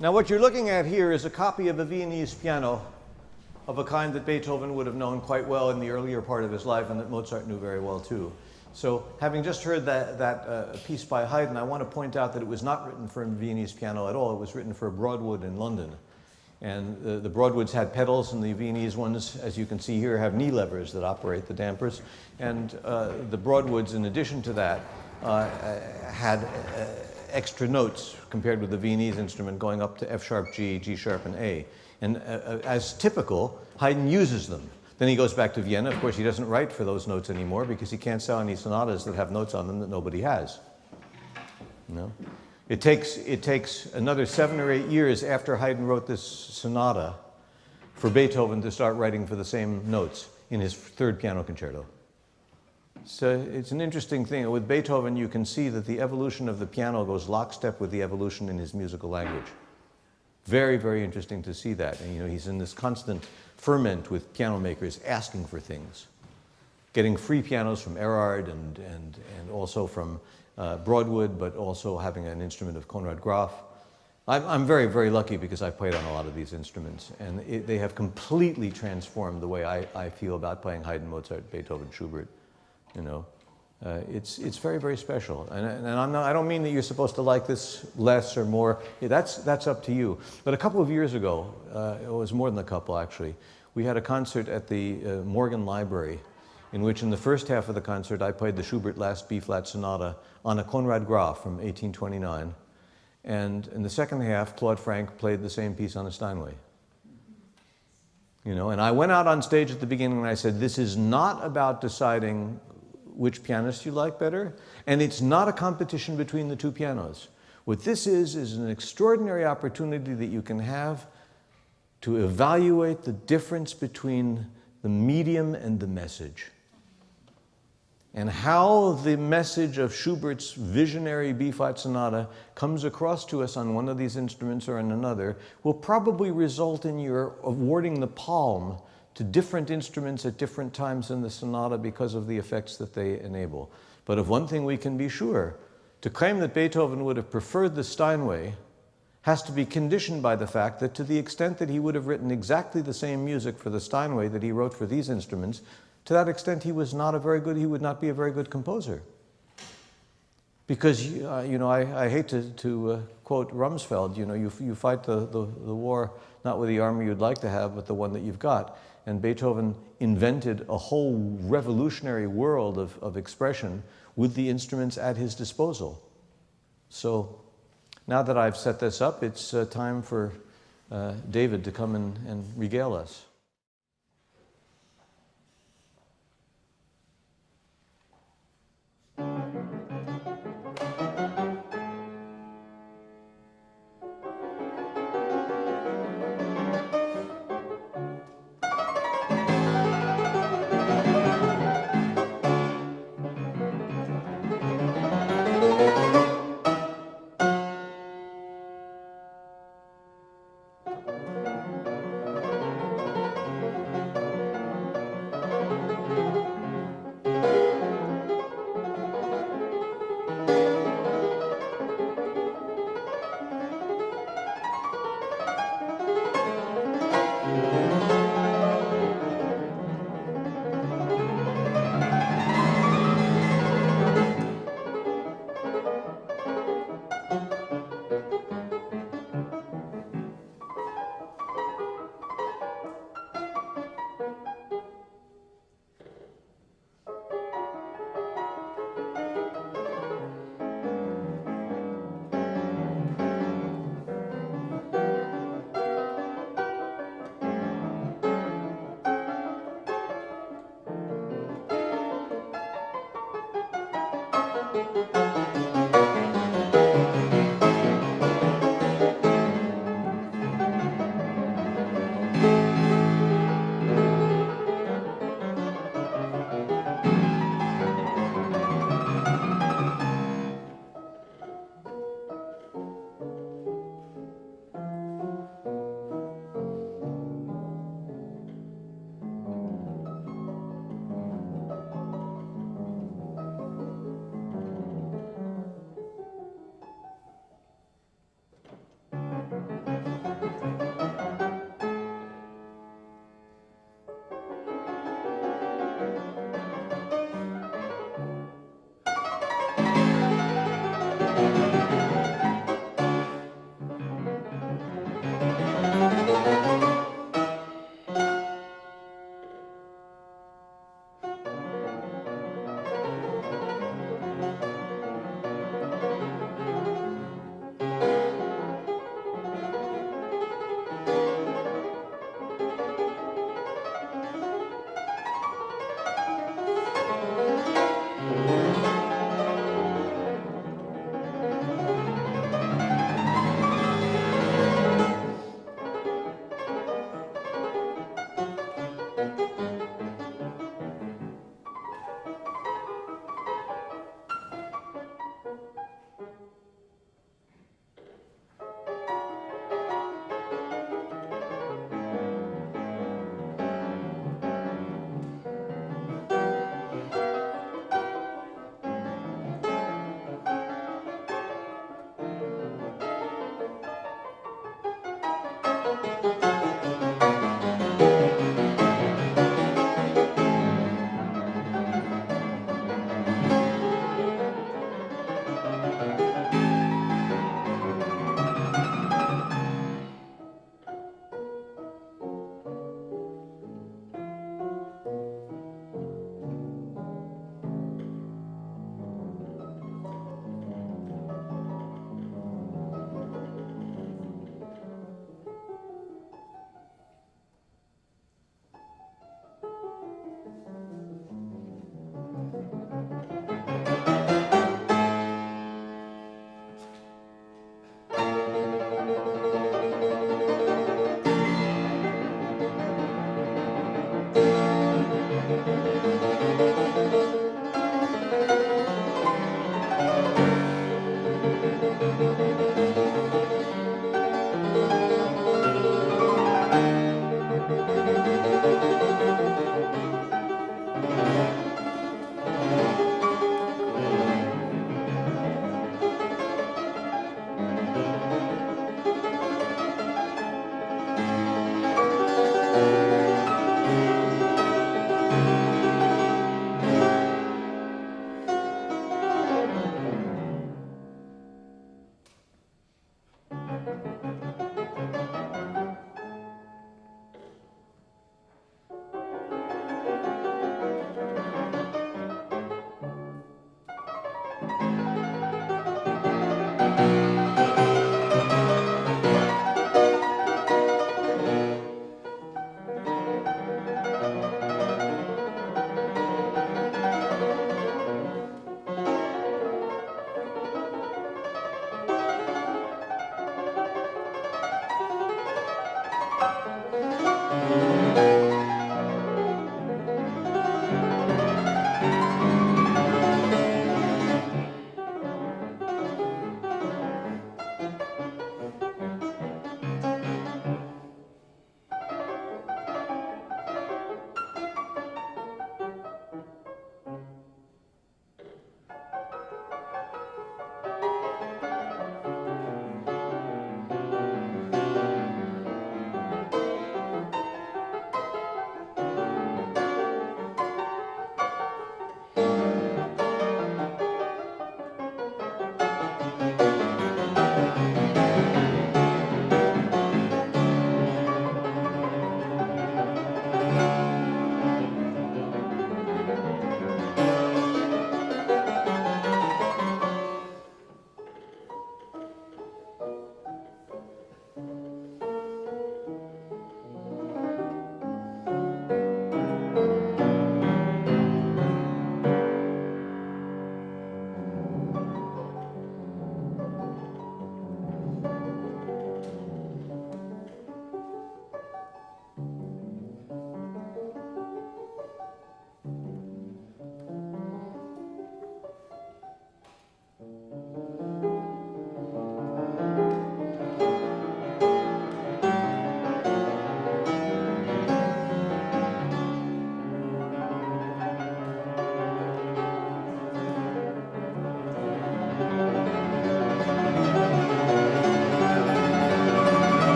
Now what you're looking at here is a copy of a Viennese piano of a kind that Beethoven would have known quite well in the earlier part of his life and that Mozart knew very well too. So having just heard that piece by Haydn, I want to point out that it was not written for a Viennese piano at all. It was written for a Broadwood in London. And the Broadwoods had pedals, and the Viennese ones, as you can see here, have knee levers that operate the dampers. And the Broadwoods, in addition to that, had extra notes compared with the Viennese instrument going up to F sharp, G, G sharp, and A. And as typical, Haydn uses them. Then he goes back to Vienna. Of course, he doesn't write for those notes anymore because he can't sell any sonatas that have notes on them that nobody has. You know? It takes another 7 or 8 years after Haydn wrote this sonata for Beethoven to start writing for the same notes in his third piano concerto. So it's an interesting thing. With Beethoven, you can see that the evolution of the piano goes lockstep with the evolution in his musical language. Very, very interesting to see that. And, you know, he's in this constant ferment with piano makers asking for things. Getting free pianos from Erhard and also from Broadwood, but also having an instrument of Konrad Graf. I'm very, very lucky because I've played on a lot of these instruments, and they have completely transformed the way I feel about playing Haydn, Mozart, Beethoven, Schubert. You know, it's very, very special. And I don't mean that you're supposed to like this less or more. Yeah, that's up to you. But a couple of years ago, it was more than a couple actually, we had a concert at the Morgan Library, in which in the first half of the concert I played the Schubert Last B-flat Sonata on a Konrad Graf from 1829. And in the second half, Claude Frank played the same piece on a Steinway. You know, and I went out on stage at the beginning and I said, this is not about deciding which pianist you like better, and it's not a competition between the two pianos. What this is an extraordinary opportunity that you can have to evaluate the difference between the medium and the message. And how the message of Schubert's visionary B-flat sonata comes across to us on one of these instruments or on another will probably result in your awarding the palm to different instruments at different times in the sonata because of the effects that they enable. But of one thing we can be sure, to claim that Beethoven would have preferred the Steinway has to be conditioned by the fact that to the extent that he would have written exactly the same music for the Steinway that he wrote for these instruments, to that extent he would not be a very good composer. Because, you know, I hate to quote Rumsfeld, you know, you fight the war not with the army you'd like to have, but the one that you've got. And Beethoven invented a whole revolutionary world of expression with the instruments at his disposal. So now that I've set this up, it's time for David to come and regale us.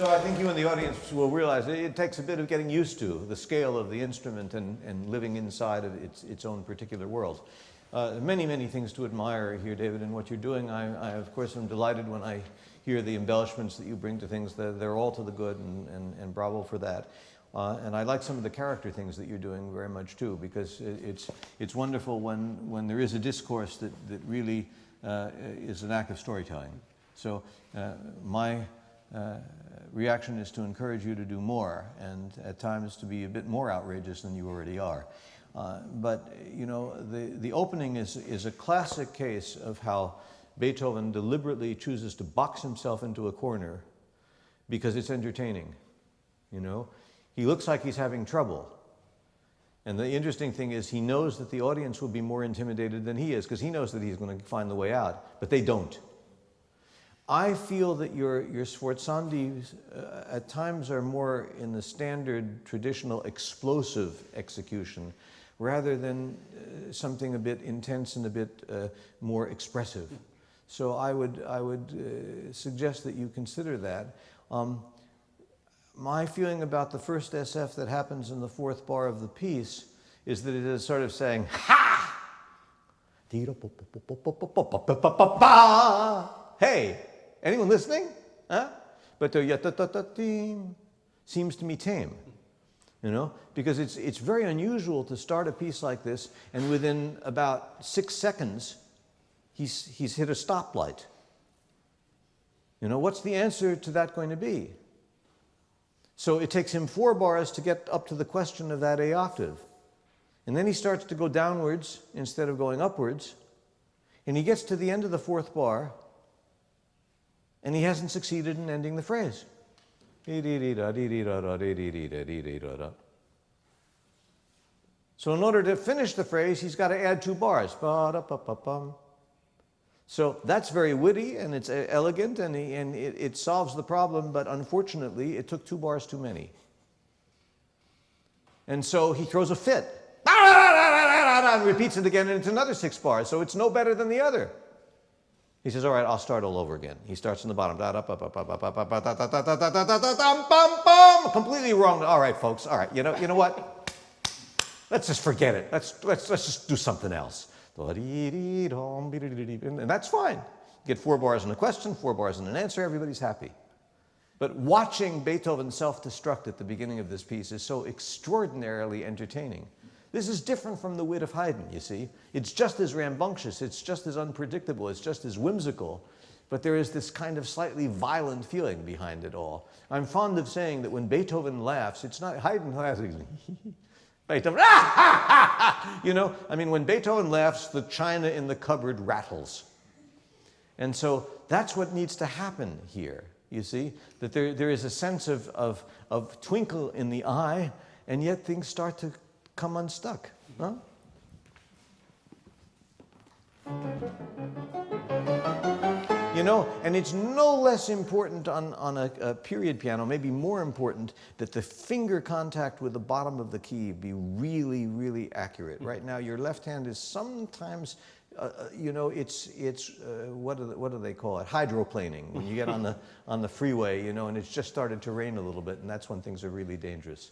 So I think you and the audience will realize it takes a bit of getting used to the scale of the instrument and living inside of its own particular world. Many, many things to admire here, David, in what you're doing. I of course, am delighted when I hear the embellishments that you bring to things. They're all to the good, and bravo for that. And I like some of the character things that you're doing very much too, because it's wonderful when there is a discourse that really is an act of storytelling. So my reaction is to encourage you to do more, and at times to be a bit more outrageous than you already are. But you know, the opening is a classic case of how Beethoven deliberately chooses to box himself into a corner because it's entertaining. You know, he looks like he's having trouble. And the interesting thing is he knows that the audience will be more intimidated than he is, because he knows that he's going to find the way out, but they don't. I feel that your sforzandi at times are more in the standard traditional explosive execution rather than something a bit intense and a bit more expressive. So I would suggest that you consider that. My feeling about the first SF that happens in the fourth bar of the piece is that it is sort of saying, ha! Hey! Anyone listening? Huh? But the seems to me tame, you know, because it's very unusual to start a piece like this and within about 6 seconds he's hit a stoplight. You know, what's the answer to that going to be? So it takes him 4 bars to get up to the question of that A octave. And then he starts to go downwards instead of going upwards. And he gets to the end of the 4th bar, and he hasn't succeeded in ending the phrase. So in order to finish the phrase, he's got to add 2 bars. So that's very witty, and it's elegant, and it solves the problem, but unfortunately, it took 2 bars too many. And so he throws a fit, and repeats it again, and it's another 6 bars, so it's no better than the other. He says, all right, I'll start all over again. He starts in the bottom. Completely wrong. All right, folks. All right, you know what? Let's just forget it. Let's just do something else. And that's fine. You get 4 bars in a question, 4 bars in an answer, everybody's happy. But watching Beethoven self-destruct at the beginning of this piece is so extraordinarily entertaining. This is different from the wit of Haydn, you see. It's just as rambunctious, it's just as unpredictable, it's just as whimsical, but there is this kind of slightly violent feeling behind it all. I'm fond of saying that when Beethoven laughs, it's not Haydn laughs. Beethoven, you know, I mean, when Beethoven laughs, the china in the cupboard rattles. And so that's what needs to happen here, you see, that there is a sense of twinkle in the eye, and yet things start to come unstuck. Huh? You know, and it's no less important on a period piano, maybe more important, that the finger contact with the bottom of the key be really, really accurate. Right now, your left hand is sometimes, you know, it's what do they call it? Hydroplaning. When you get on the freeway, you know, and it's just started to rain a little bit, and that's when things are really dangerous.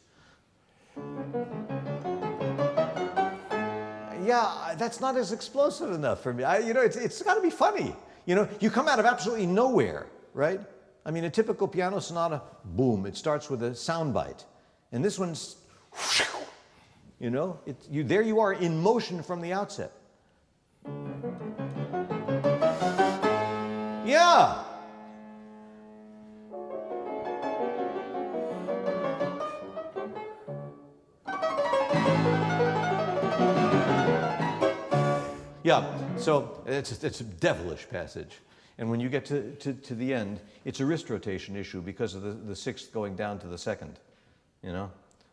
Yeah, that's not as explosive enough for me. You know, it's got to be funny. You know, you come out of absolutely nowhere, right? I mean, a typical piano sonata, boom, it starts with a sound bite. And this one's, you know, there you are in motion from the outset. Yeah. Yeah, so it's a devilish passage. And when you get to the end, it's a wrist rotation issue because of the 6th going down to the 2nd, you know?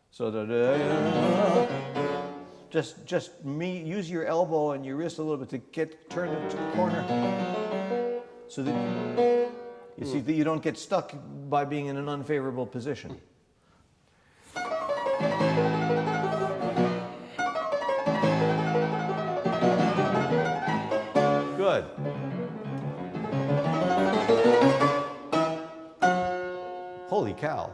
So just use your elbow and your wrist a little bit to turn it to the corner so that you see that you don't get stuck by being in an unfavorable position. Good. Holy Holy cow.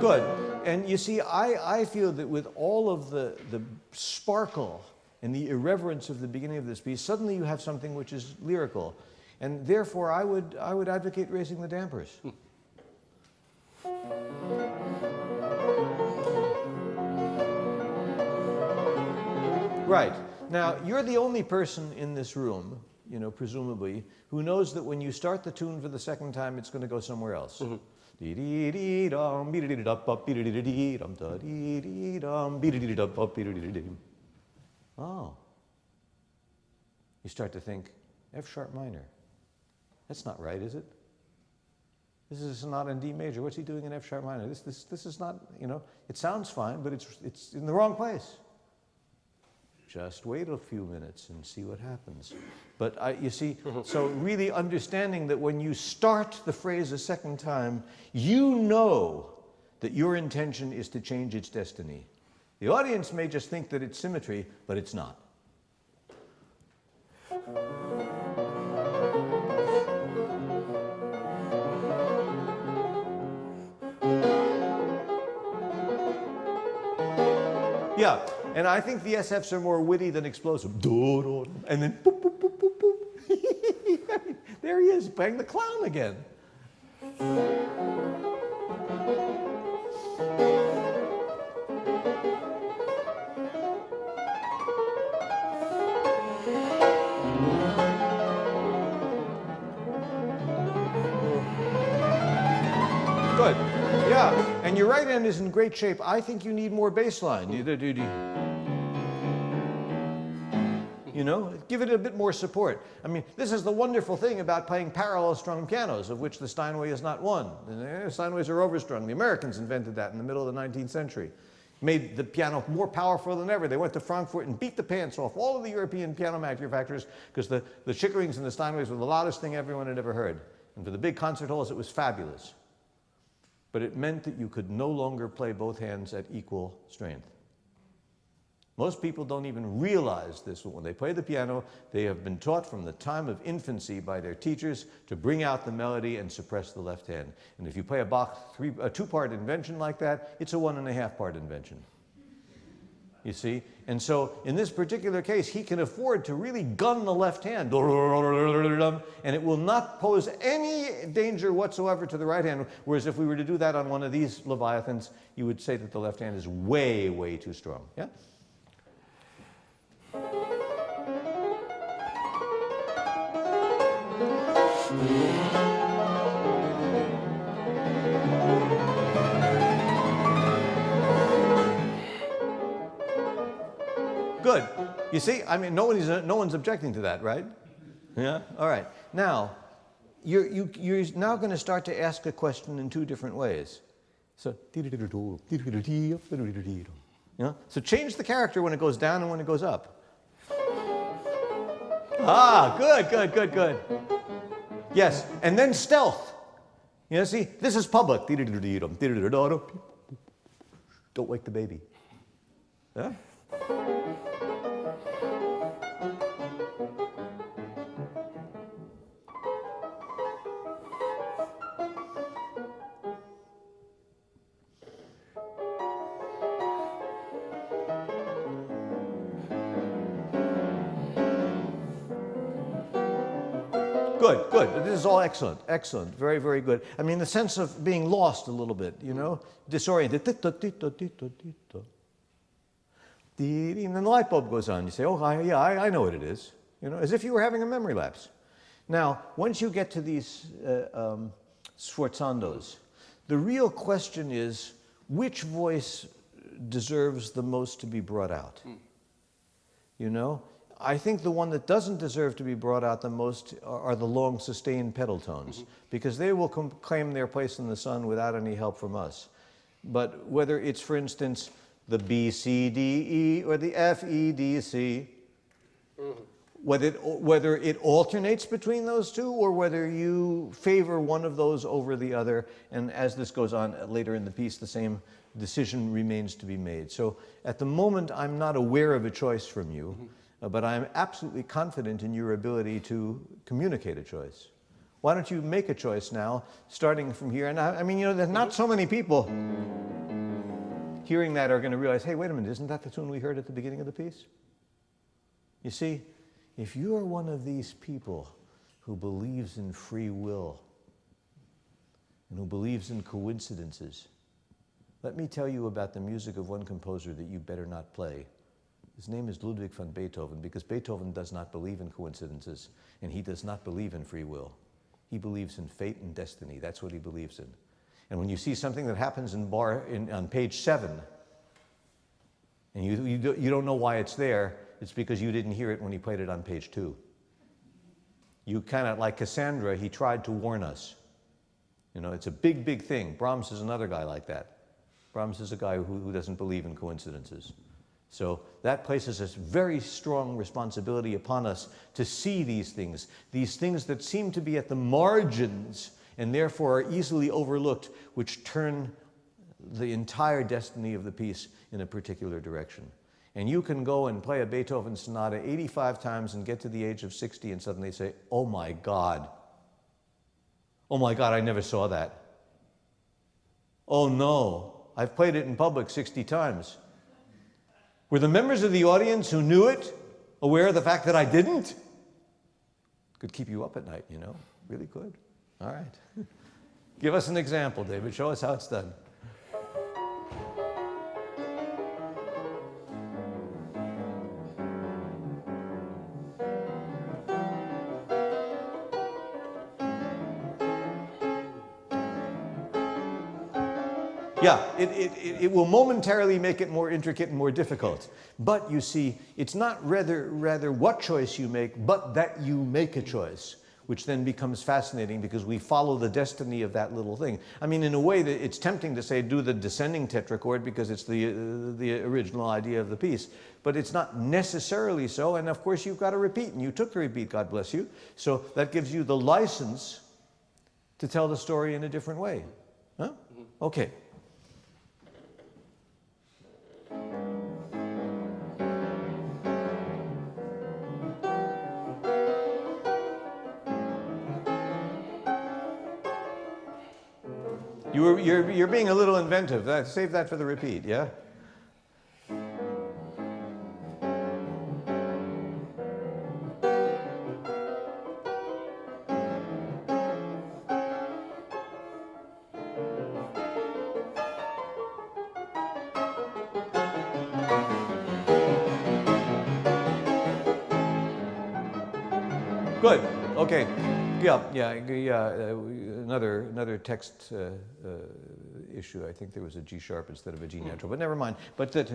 Good. And you see, I feel that with all of the sparkle and the irreverence of the beginning of this piece, suddenly you have something which is lyrical. And therefore, I would advocate raising the dampers. Right. Now, you're the only person in this room, you know, presumably, who knows that when you start the tune for the second time, it's going to go somewhere else. Oh. You start to think, F sharp minor. That's not right, is it? This is a sonata in D major. What's he doing in F sharp minor? This is not, you know, it sounds fine, but it's in the wrong place. Just wait a few minutes and see what happens. But you see, so really understanding that when you start the phrase a second time, you know that your intention is to change its destiny. The audience may just think that it's symmetry, but it's not. Yeah, and I think the SFs are more witty than explosive. And then boop, boop, boop, boop, boop. There he is, playing the clown again. Good. Yeah, and your right hand is in great shape. I think you need more bass line. You know, give it a bit more support. I mean, this is the wonderful thing about playing parallel strung pianos, of which the Steinway is not one. The Steinways are overstrung. The Americans invented that in the middle of the 19th century. Made the piano more powerful than ever. They went to Frankfurt and beat the pants off all of the European piano manufacturers because the Chickerings and the Steinways were the loudest thing everyone had ever heard. And for the big concert halls, it was fabulous. But it meant that you could no longer play both hands at equal strength. Most people don't even realize this, but when they play the piano, they have been taught from the time of infancy by their teachers to bring out the melody and suppress the left hand. And if you play a Bach two-part invention like that, it's a 1.5-part invention. You see? And so in this particular case, he can afford to really gun the left hand, and it will not pose any danger whatsoever to the right hand, whereas if we were to do that on one of these Leviathans, you would say that the left hand is way, way too strong. Yeah? Good. You see, I mean, no one's objecting to that, right? Yeah? All right. Now, you're now going to start to ask a question in two different ways. So, so change the character when it goes down and when it goes up. Ah, good. Yes, and then stealth. You know, see, this is public. Don't wake the baby. Yeah? Good. This is all excellent. Very, very good. I mean, the sense of being lost a little bit, you know, disoriented. And then the light bulb goes on. You say, oh, I know what it is. You know, as if you were having a memory lapse. Now, once you get to these sforzandos, the real question is, which voice deserves the most to be brought out? You know? I think the one that doesn't deserve to be brought out the most are the long sustained pedal tones, because they will claim their place in the sun without any help from us. But whether it's, for instance, the B, C, D, E, or the F, E, D, C, whether it alternates between those two, or whether you favor one of those over the other, and as this goes on later in the piece, the same decision remains to be made. So at the moment, I'm not aware of a choice from you. But I'm absolutely confident in your ability to communicate a choice. Why don't you make a choice now, starting from here? And I mean, you know, there's not so many people hearing that are going to realize, hey, wait a minute, isn't that the tune we heard at the beginning of the piece? You see, if you are one of these people who believes in free will and who believes in coincidences, let me tell you about the music of one composer that you better not play. His name is Ludwig van Beethoven, because Beethoven does not believe in coincidences, and he does not believe in free will. He believes in fate and destiny. That's what he believes in. And when you see something that happens on page 7, and you don't know why it's there, it's because you didn't hear it when he played it on page 2. You kind of, like Cassandra, he tried to warn us. You know, it's a big, big thing. Brahms is another guy like that. Brahms is a guy who doesn't believe in coincidences. So that places a very strong responsibility upon us to see these things that seem to be at the margins and therefore are easily overlooked, which turn the entire destiny of the piece in a particular direction. And you can go and play a Beethoven sonata 85 times and get to the age of 60 and suddenly say, oh my God, I never saw that. Oh no, I've played it in public 60 times. Were the members of the audience who knew it aware of the fact that I didn't? Could keep you up at night, you know, really could. All right. Give us an example, David. Show us how it's done. Yeah, it will momentarily make it more intricate and more difficult. But you see, it's not rather what choice you make, but that you make a choice, which then becomes fascinating because we follow the destiny of that little thing. I mean, in a way, that it's tempting to say do the descending tetrachord because it's the original idea of the piece. But it's not necessarily so, and of course you've got to repeat, and you took the repeat, God bless you. So that gives you the license to tell the story in a different way. Huh? Okay. You're being a little inventive. Save that for the repeat, yeah? Good. Okay. Yeah. Another text issue. I think there was a G sharp instead of a G natural, but never mind. But that.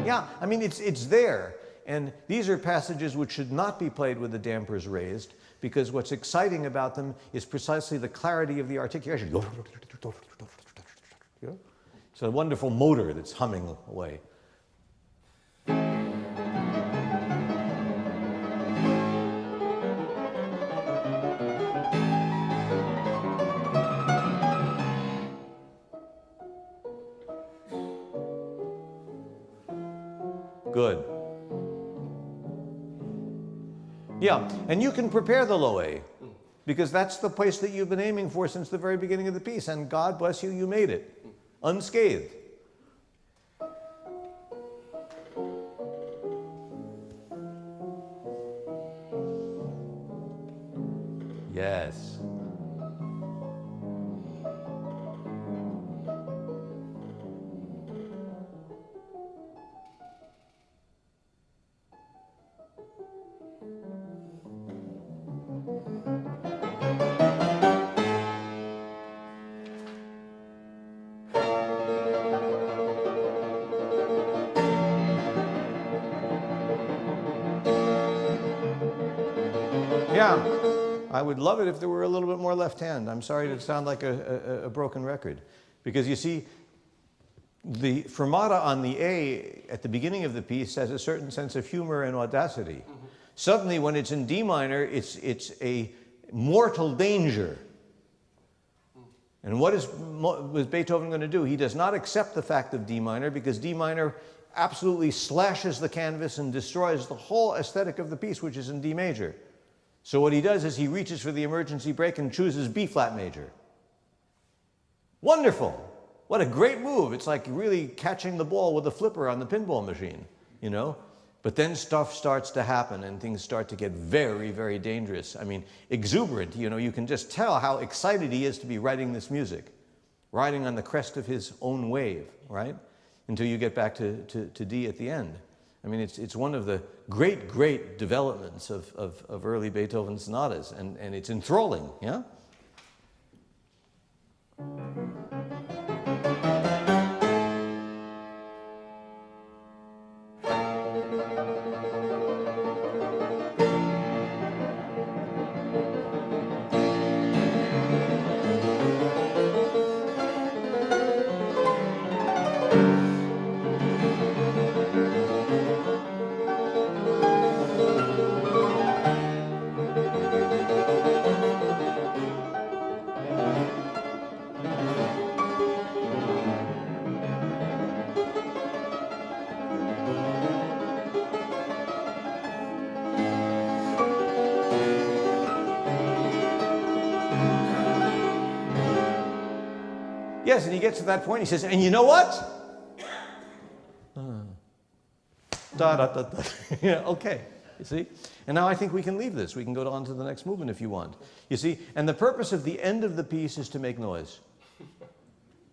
Yeah. I mean, it's there, and these are passages which should not be played with the dampers raised, because what's exciting about them is precisely the clarity of the articulation. You know? It's a wonderful motor that's humming away. Good. Yeah, and you can prepare the low A, because that's the place that you've been aiming for since the very beginning of the piece, and God bless you, you made it, unscathed. Yes. Yeah, I would love it if there were a little bit more left hand. I'm sorry to sound like a broken record. Because you see, the fermata on the A at the beginning of the piece has a certain sense of humor and audacity. Mm-hmm. Suddenly, when it's in D minor, it's a mortal danger. And what is Beethoven going to do? He does not accept the fact of D minor, because D minor absolutely slashes the canvas and destroys the whole aesthetic of the piece, which is in D major. So what he does is he reaches for the emergency brake and chooses B flat major. Wonderful. What a great move. It's like really catching the ball with a flipper on the pinball machine, you know? But then stuff starts to happen and things start to get very, very dangerous. I mean, exuberant, you know, you can just tell how excited he is to be writing this music, riding on the crest of his own wave, right? Until you get back to D at the end. I mean, it's one of the great, great developments of early Beethoven sonatas, and it's enthralling, yeah? Yes, and he gets to that point, he says, and you know what? Da, da, da, da. Yeah, okay, you see? And now I think we can leave this. We can go on to the next movement if you want. You see, and the purpose of the end of the piece is to make noise.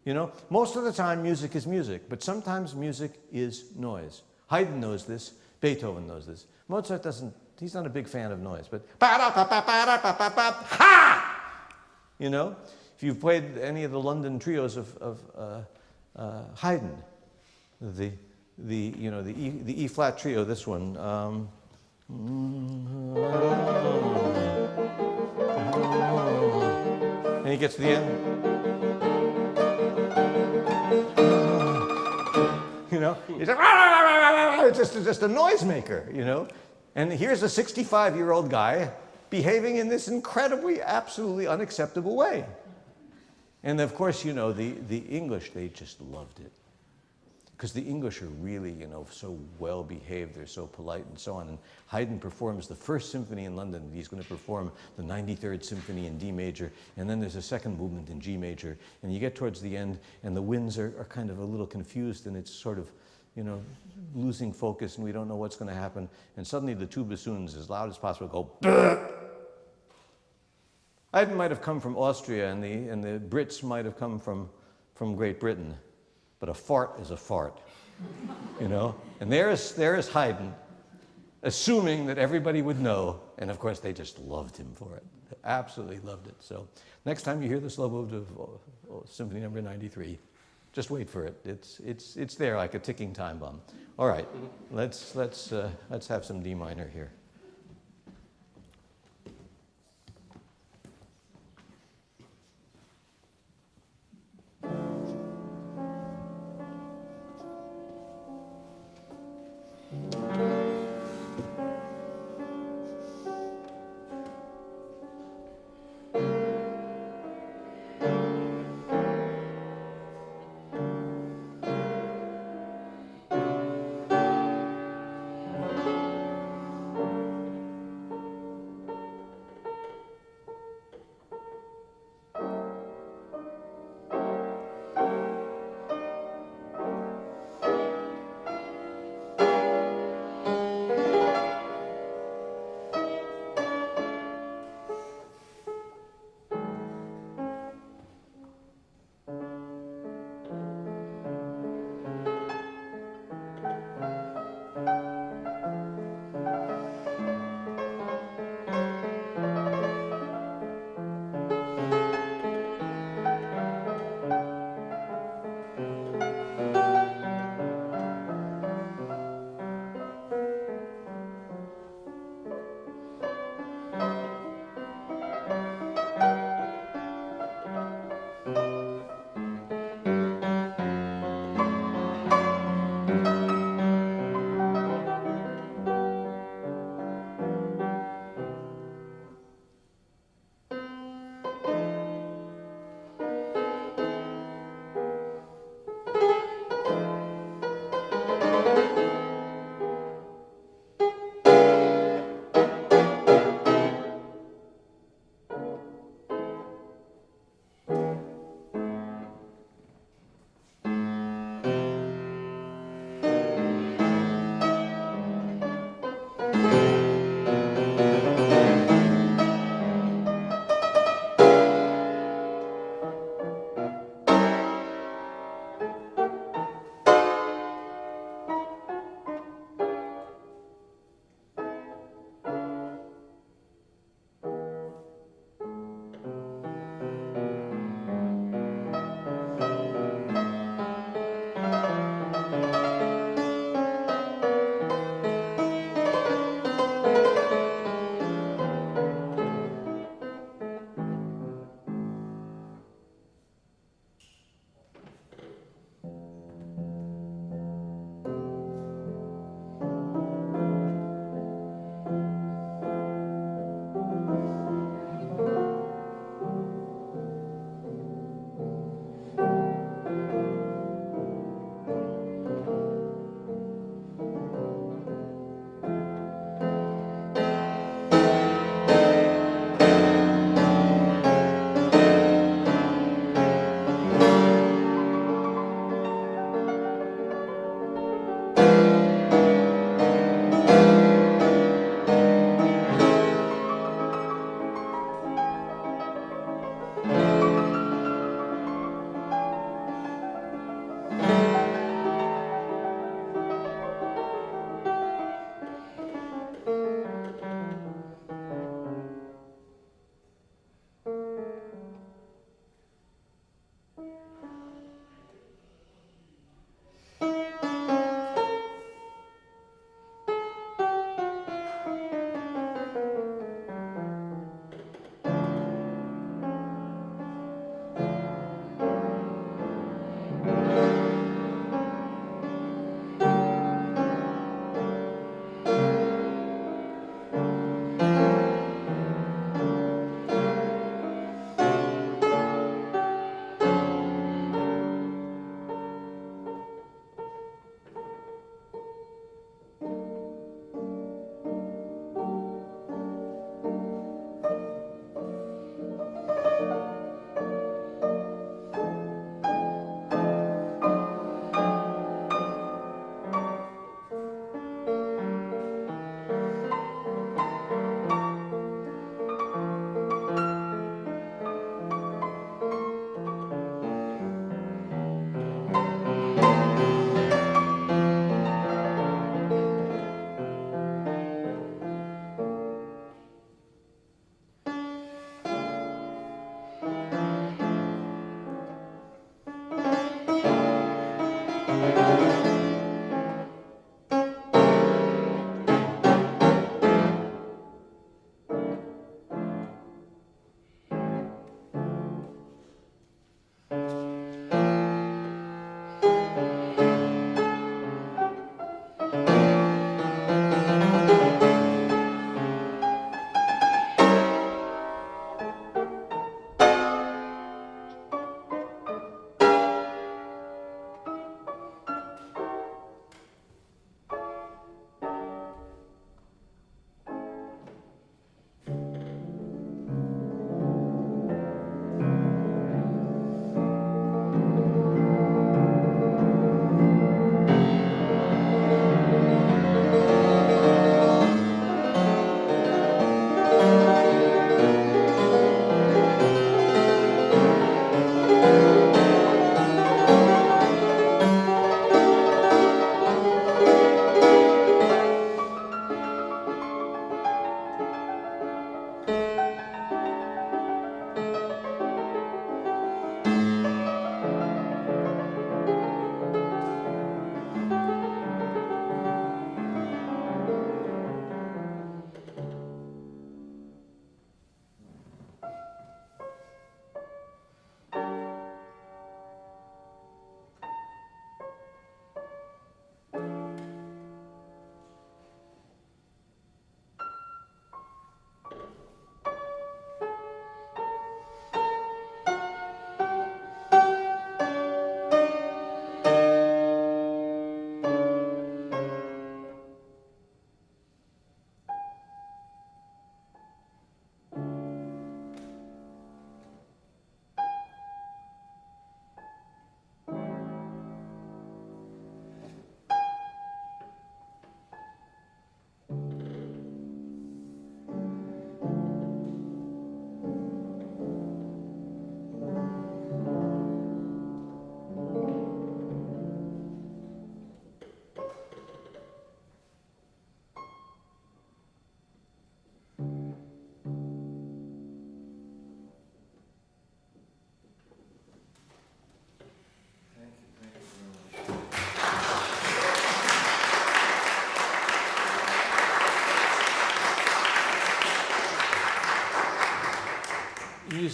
You know, most of the time music is music, but sometimes music is noise. Haydn knows this, Beethoven knows this. Mozart doesn't, he's not a big fan of noise, but ha! You know? If you've played any of the London trios of Haydn, the E flat trio, this one, and he gets to the end, you know, he's like, it's just a noisemaker, you know, and here's a 65-year-old guy behaving in this incredibly, absolutely unacceptable way. And of course, you know, the English, they just loved it. Because the English are really, you know, so well behaved, they're so polite and so on. And Haydn performs the first symphony in London. He's going to perform the 93rd Symphony in D major, and then there's a second movement in G major. And you get towards the end, and the winds are kind of a little confused, and it's sort of, you know, losing focus, and we don't know what's going to happen. And suddenly the two bassoons, as loud as possible, go, "Brrr!" Haydn might have come from Austria, and the Brits might have come from Great Britain, but a fart is a fart, you know? And there is Haydn, assuming that everybody would know, and of course they just loved him for it. They absolutely loved it. So next time you hear the slow move of Symphony Number 93, just wait for it. It's there like a ticking time bomb. All right, let's have some D minor here.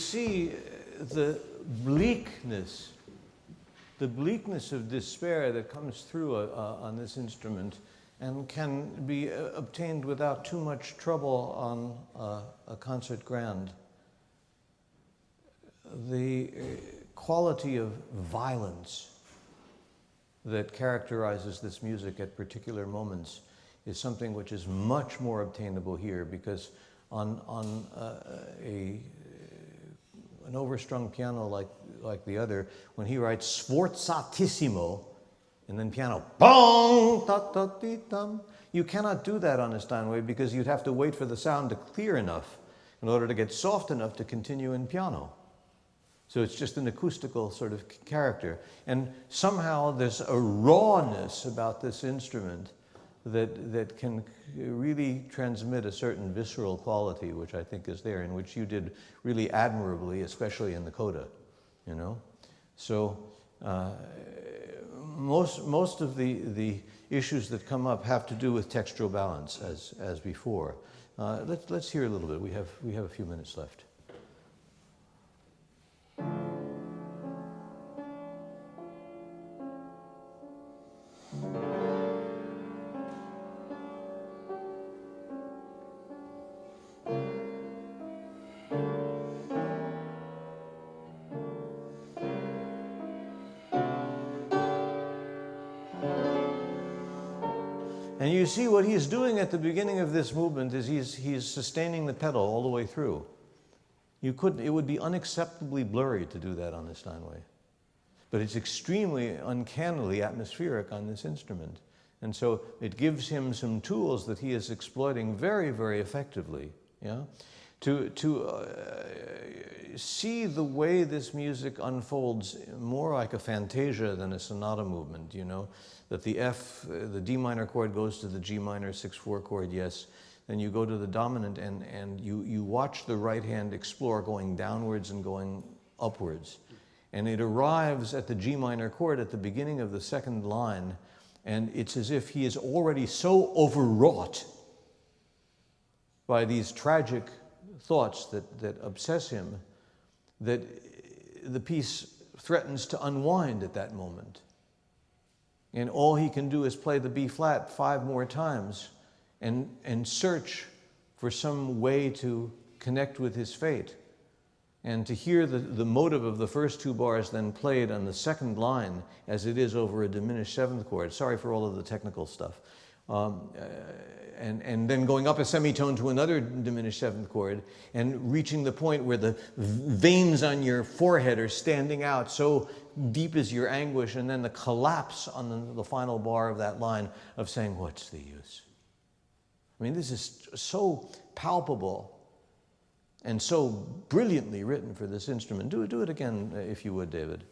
see the bleakness of despair that comes through on this instrument and can be obtained without too much trouble on a concert grand. The quality of violence that characterizes this music at particular moments is something which is much more obtainable here, because on an overstrung piano like the other, when he writes sforzatissimo and then piano bong ta ta ti tam, you cannot do that on a Steinway, because you'd have to wait for the sound to clear enough in order to get soft enough to continue in piano. So it's just an acoustical sort of character. And somehow there's a rawness about this instrument that can really transmit a certain visceral quality, which I think is there, and which you did really admirably, especially in the coda, you know. So most of the issues that come up have to do with textural balance, as before. Let's hear a little bit. We have a few minutes left. And you see what he's doing at the beginning of this movement is he's sustaining the pedal all the way through. It would be unacceptably blurry to do that on the Steinway. But it's extremely uncannily atmospheric on this instrument. And so it gives him some tools that he is exploiting very, very effectively. Yeah? To see the way this music unfolds more like a fantasia than a sonata movement, you know, that the D minor chord goes to the G minor 6/4 chord, yes, then you go to the dominant and you watch the right hand explore going downwards and going upwards. And it arrives at the G minor chord at the beginning of the second line, and it's as if he is already so overwrought by these tragic thoughts that obsess him that the piece threatens to unwind at that moment. And all he can do is play the B flat 5 more times and search for some way to connect with his fate. And to hear the motive of the first 2 bars then played on the second line as it is over a diminished 7th chord. Sorry for all of the technical stuff. And then going up a semitone to another diminished 7th chord and reaching the point where the veins on your forehead are standing out, so deep is your anguish, and then the collapse on the final bar of that line of saying, what's the use? I mean, this is so palpable and so brilliantly written for this instrument. Do it again, if you would, David.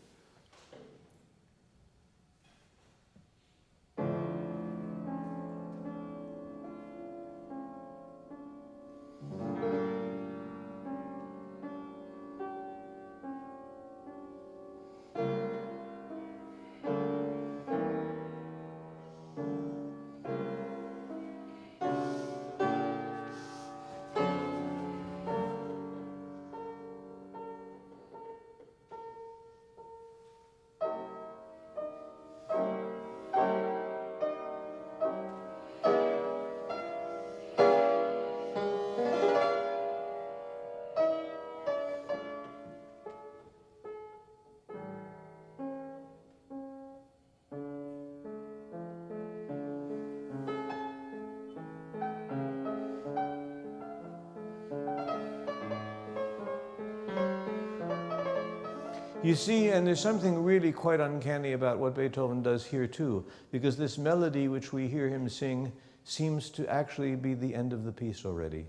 You see, and there's something really quite uncanny about what Beethoven does here too, because this melody which we hear him sing seems to actually be the end of the piece already.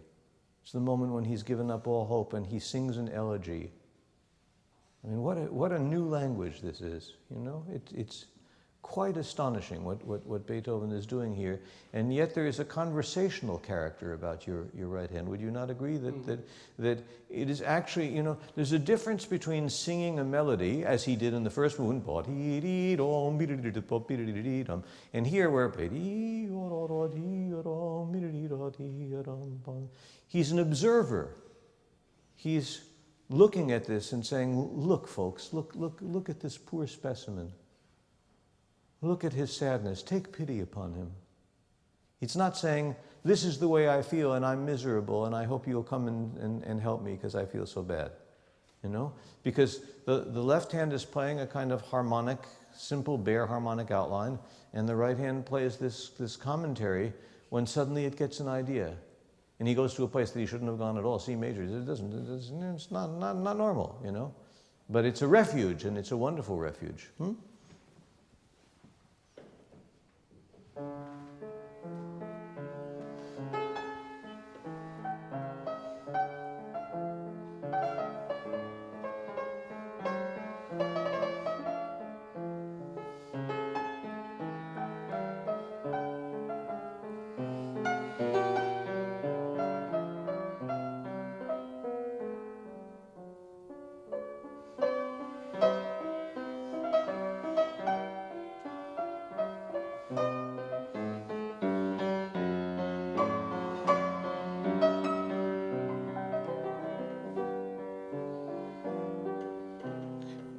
It's the moment when he's given up all hope and he sings an elegy. I mean, what a new language this is, you know? It's quite astonishing what Beethoven is doing here, and yet there is a conversational character about your right hand. Would you not agree that it is actually, you know, there's a difference between singing a melody, as he did in the first movement, and here where he's an observer. He's looking at this and saying, look, folks, look at this poor specimen. Look at his sadness. Take pity upon him. It's not saying, this is the way I feel and I'm miserable and I hope you'll come and help me because I feel so bad. You know? Because the left hand is playing a kind of harmonic, simple, bare harmonic outline, and the right hand plays this commentary when suddenly it gets an idea. And he goes to a place that he shouldn't have gone at all, C major. It's not normal, you know? But it's a refuge, and it's a wonderful refuge.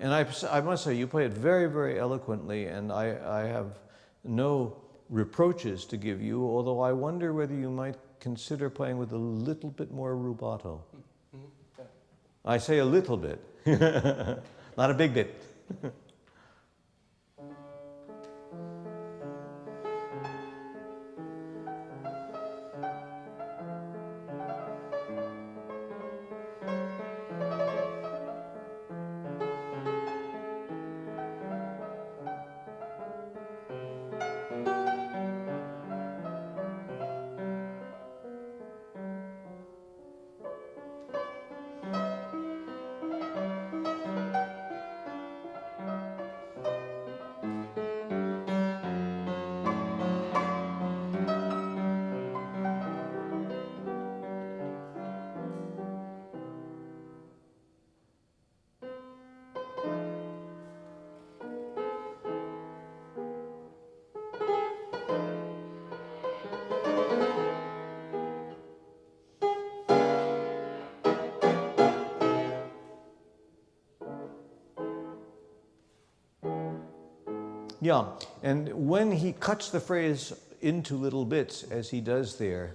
And I must say, you play it very, very eloquently, and I have no reproaches to give you, although I wonder whether you might consider playing with a little bit more rubato. Yeah. I say a little bit, not a big bit. Yeah, and when he cuts the phrase into little bits, as he does there,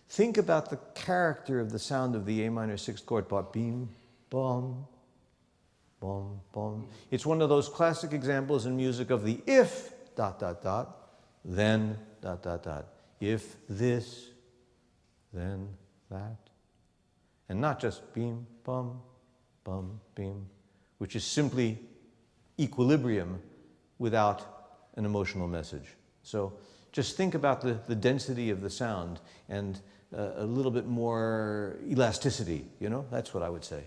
think about the character of the sound of the A minor sixth chord, beam, bum, bum, bum. It's one of those classic examples in music of the if, dot, dot, dot, then, dot, dot, dot. If this, then that. And not just beam, bum, beam, which is simply equilibrium without an emotional message. So just think about the density of the sound and a little bit more elasticity, you know? That's what I would say.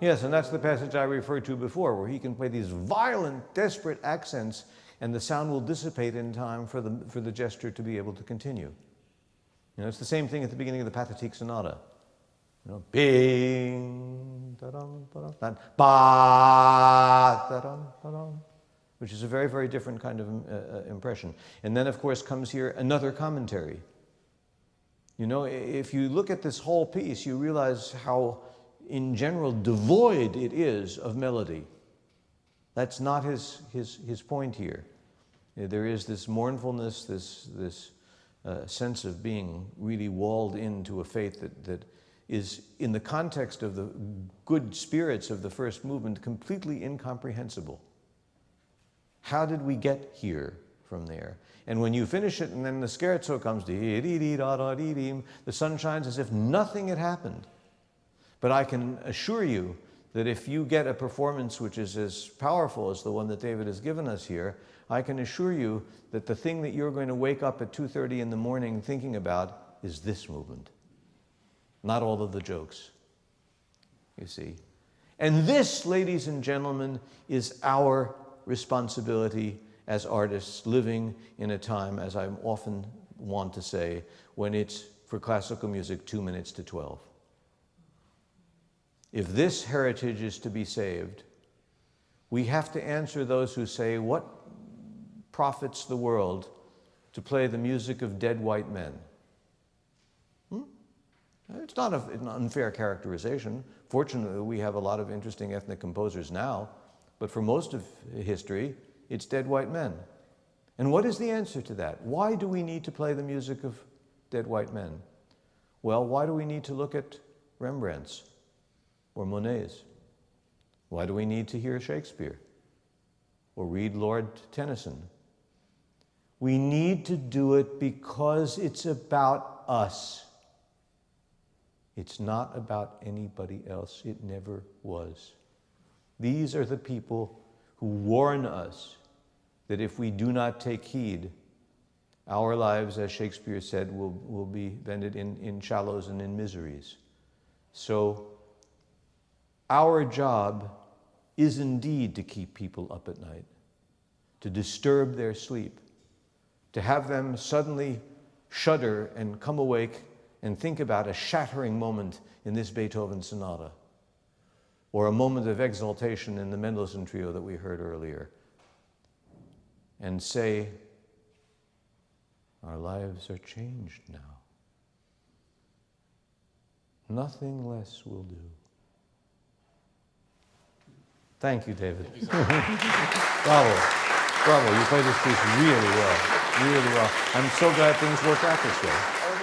Yes, and that's the passage I referred to before, where he can play these violent, desperate accents, and the sound will dissipate in time for the gesture to be able to continue. You know, it's the same thing at the beginning of the Pathetique Sonata. You know, bing, da-dum, ba-dum, ba, da-dum, ba-dum, which is a very, very different kind of impression. And then, of course, comes here another commentary. You know, if you look at this whole piece, you realize how in general devoid it is of melody. That's not his point here. There is this mournfulness, this sense of being really walled into a fate that is, in the context of the good spirits of the first movement, completely incomprehensible. How did we get here from there? And when you finish it and then the scherzo comes, the sun shines as if nothing had happened. But I can assure you that if you get a performance which is as powerful as the one that David has given us here, I can assure you that the thing that you're going to wake up at 2:30 in the morning thinking about is this movement, not all of the jokes, you see. And this, ladies and gentlemen, is our responsibility as artists living in a time, as I often want to say, when it's, for classical music, 2 minutes to 12. If this heritage is to be saved, we have to answer those who say, what profits the world to play the music of dead white men? It's not an unfair characterization. Fortunately, we have a lot of interesting ethnic composers now, but for most of history, it's dead white men. And what is the answer to that? Why do we need to play the music of dead white men? Well, why do we need to look at Rembrandt's or Monet's? Why do we need to hear Shakespeare or read Lord Tennyson? We need to do it because it's about us. It's not about anybody else. It never was. These are the people who warn us that if we do not take heed, our lives, as Shakespeare said, will be vended in shallows and in miseries. So our job is indeed to keep people up at night, to disturb their sleep, to have them suddenly shudder and come awake and think about a shattering moment in this Beethoven sonata, or a moment of exaltation in the Mendelssohn trio that we heard earlier, and say, our lives are changed now. Nothing less will do. Thank you, David. Thank you so much. Bravo. Bravo. You played this piece really well. Really well. I'm so glad things worked out this way.